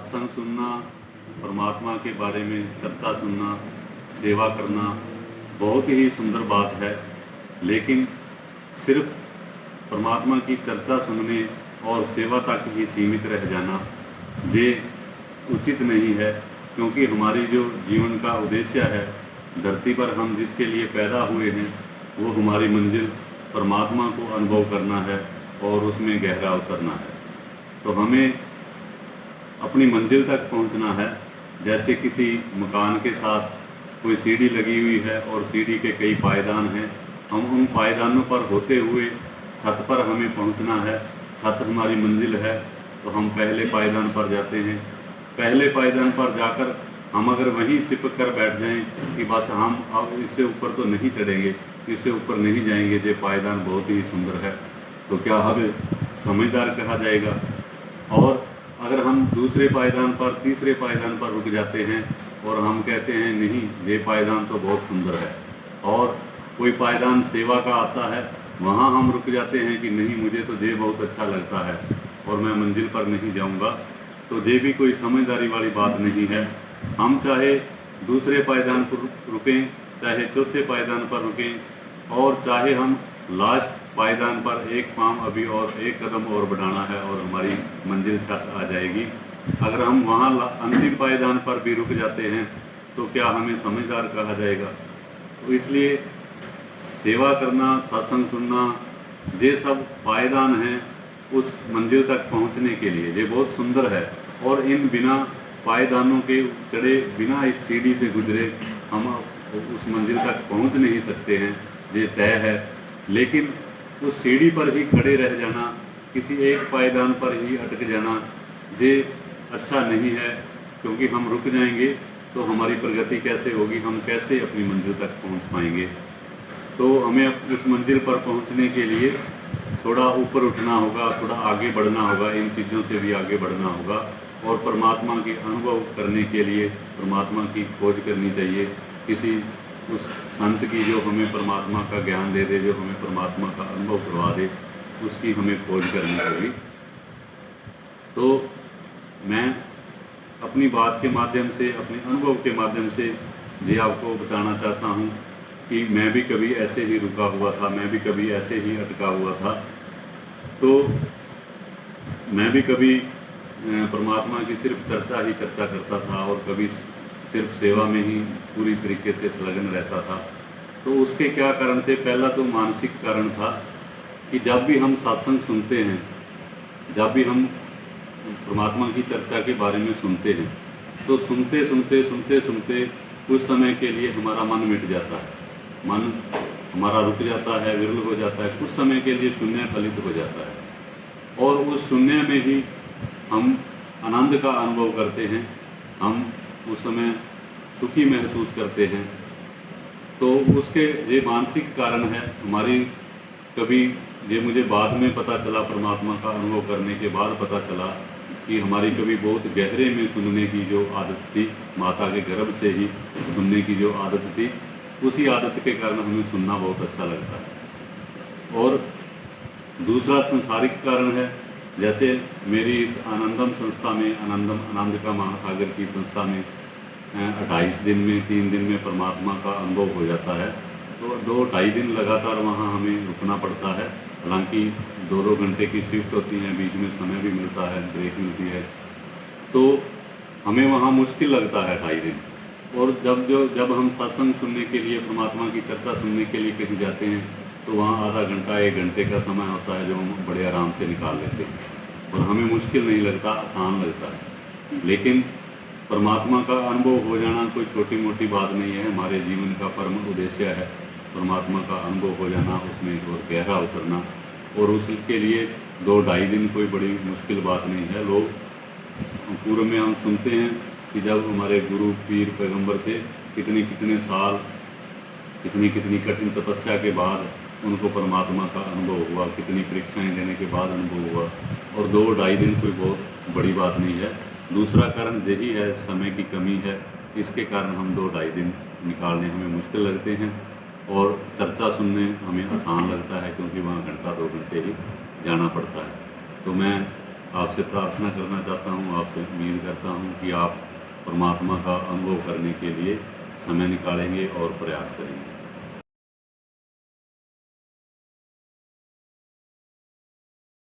सत्संग सुनना, परमात्मा के बारे में चर्चा सुनना, सेवा करना बहुत ही सुंदर बात है। लेकिन सिर्फ परमात्मा की चर्चा सुनने और सेवा तक ही सीमित रह जाना ये उचित नहीं है, क्योंकि हमारी जो जीवन का उद्देश्य है, धरती पर हम जिसके लिए पैदा हुए हैं, वो हमारी मंजिल परमात्मा को अनुभव करना है और उसमें गहरा उतरना है। तो हमें अपनी मंजिल तक पहुंचना है। जैसे किसी मकान के साथ कोई सीढ़ी लगी हुई है और सीढ़ी के कई पायदान हैं, हम उन पायदानों पर होते हुए छत पर हमें पहुंचना है। छत हमारी मंजिल है, तो हम पहले पायदान पर जाते हैं। पहले पायदान पर जाकर हम अगर वहीं चिपक कर बैठ जाएं कि बस हम अब इससे ऊपर तो नहीं चढ़ेंगे, इससे ऊपर नहीं जाएंगे, ये पायदान बहुत ही सुंदर है, तो क्या हमें समझदार कहा जाएगा? और अगर हम दूसरे पायदान पर, तीसरे पायदान पर रुक जाते हैं और हम कहते हैं नहीं, ये पायदान तो बहुत सुंदर है, और कोई पायदान सेवा का आता है, वहाँ हम रुक जाते हैं कि नहीं, मुझे तो ये बहुत अच्छा लगता है और मैं मंजिल पर नहीं जाऊँगा, तो ये भी कोई समझदारी वाली बात नहीं है। हम चाहे दूसरे पायदान पर रुकें, चाहे चौथे पायदान पर रुकें, और चाहे हम लास्ट पायदान पर एक पाँव अभी और एक कदम और बढ़ाना है और हमारी मंजिल छत आ जाएगी। अगर हम वहाँ अंतिम पायदान पर भी रुक जाते हैं तो क्या हमें समझदार कहा जाएगा? तो इसलिए सेवा करना, सत्संग सुनना, ये सब पायदान हैं उस मंजिल तक पहुँचने के लिए। ये बहुत सुंदर है, और इन बिना पायदानों के चढ़े, बिना इस सीढ़ी से गुजरे हम उस मंजिल तक पहुँच नहीं सकते हैं, ये तय है। लेकिन उस सीढ़ी पर ही खड़े रह जाना, किसी एक पायदान पर ही अटक जाना, ये अच्छा नहीं है, क्योंकि हम रुक जाएंगे तो हमारी प्रगति कैसे होगी, हम कैसे अपनी मंजिल तक पहुंच पाएंगे? तो हमें उस मंजिल पर पहुंचने के लिए थोड़ा ऊपर उठना होगा, थोड़ा आगे बढ़ना होगा, इन चीज़ों से भी आगे बढ़ना होगा, और परमात्मा के अनुभव करने के लिए परमात्मा की खोज करनी चाहिए। किसी उस संत की जो हमें परमात्मा का ज्ञान दे दे, जो हमें परमात्मा का अनुभव करवा दे, उसकी हमें खोज करनी होगी। तो मैं अपनी बात के माध्यम से, अपने अनुभव के माध्यम से ये आपको बताना चाहता हूँ कि मैं भी कभी ऐसे ही रुका हुआ था, मैं भी कभी ऐसे ही अटका हुआ था। तो मैं भी कभी परमात्मा की सिर्फ चर्चा ही चर्चा करता था और कभी सिर्फ सेवा में ही पूरी तरीके से संलग्न रहता था। तो उसके क्या कारण थे? पहला तो मानसिक कारण था कि जब भी हम सत्संग सुनते हैं, जब भी हम परमात्मा की चर्चा के बारे में सुनते हैं, तो सुनते सुनते सुनते सुनते कुछ समय के लिए हमारा मन मिट जाता है, मन हमारा रुक जाता है, विरल हो जाता है, कुछ समय के लिए शून्य फलित हो जाता है, और उस शून्य में ही हम आनंद का अनुभव करते हैं, हम उस समय सुखी महसूस करते हैं। तो उसके ये मानसिक कारण है हमारी। कभी ये मुझे बाद में पता चला, परमात्मा का अनुभव करने के बाद पता चला कि हमारी कभी बहुत गहरे में सुनने की जो आदत थी, माता के गर्भ से ही सुनने की जो आदत थी, उसी आदत के कारण हमें सुनना बहुत अच्छा लगता है। और दूसरा संसारिक कारण है, जैसे मेरी इस आनंदम संस्था में, आनंद का महासागर की संस्था में 28 दिन में, 3 दिन में परमात्मा का अनुभव हो जाता है। तो 2-2.5 दिन लगातार वहाँ हमें रुकना पड़ता है। हालांकि 2-2 घंटे की शिफ्ट होती है, बीच में समय भी मिलता है, ब्रेक मिलती है, तो हमें वहाँ मुश्किल लगता है 2.5 दिन। और जब हम सत्संग सुनने के लिए, परमात्मा की चर्चा सुनने के लिए कहीं जाते हैं, तो वहाँ आधा घंटा, 1 घंटे का समय होता है जो हम बड़े आराम से निकाल लेते हैं, और हमें मुश्किल नहीं लगता, आसान लगता है। लेकिन परमात्मा का अनुभव हो जाना कोई छोटी मोटी बात नहीं है, हमारे जीवन का परम उद्देश्य है परमात्मा का अनुभव हो जाना, उसमें और गहरा उतरना। और उसके लिए 2-2.5 दिन कोई बड़ी मुश्किल बात नहीं है। लोग पूर्व में हम सुनते हैं कि जब हमारे गुरु पीर पैगंबर थे, कितने कितने साल, कितनी कितनी कठिन तपस्या के बाद उनको परमात्मा का अनुभव हुआ, कितनी परीक्षाएं देने के बाद अनुभव हुआ, और 2-2.5 दिन कोई बहुत बड़ी बात नहीं है। दूसरा कारण यही है, समय की कमी है, इसके कारण हम 2-2.5 दिन निकालने हमें मुश्किल लगते हैं, और चर्चा सुनने हमें आसान लगता है, क्योंकि वहाँ घंटा 2 घंटे ही जाना पड़ता है। तो मैं आपसे प्रार्थना करना चाहता हूँ, आपसे उम्मीद करता हूँ कि आप परमात्मा का अनुभव करने के लिए समय निकालेंगे और प्रयास करेंगे।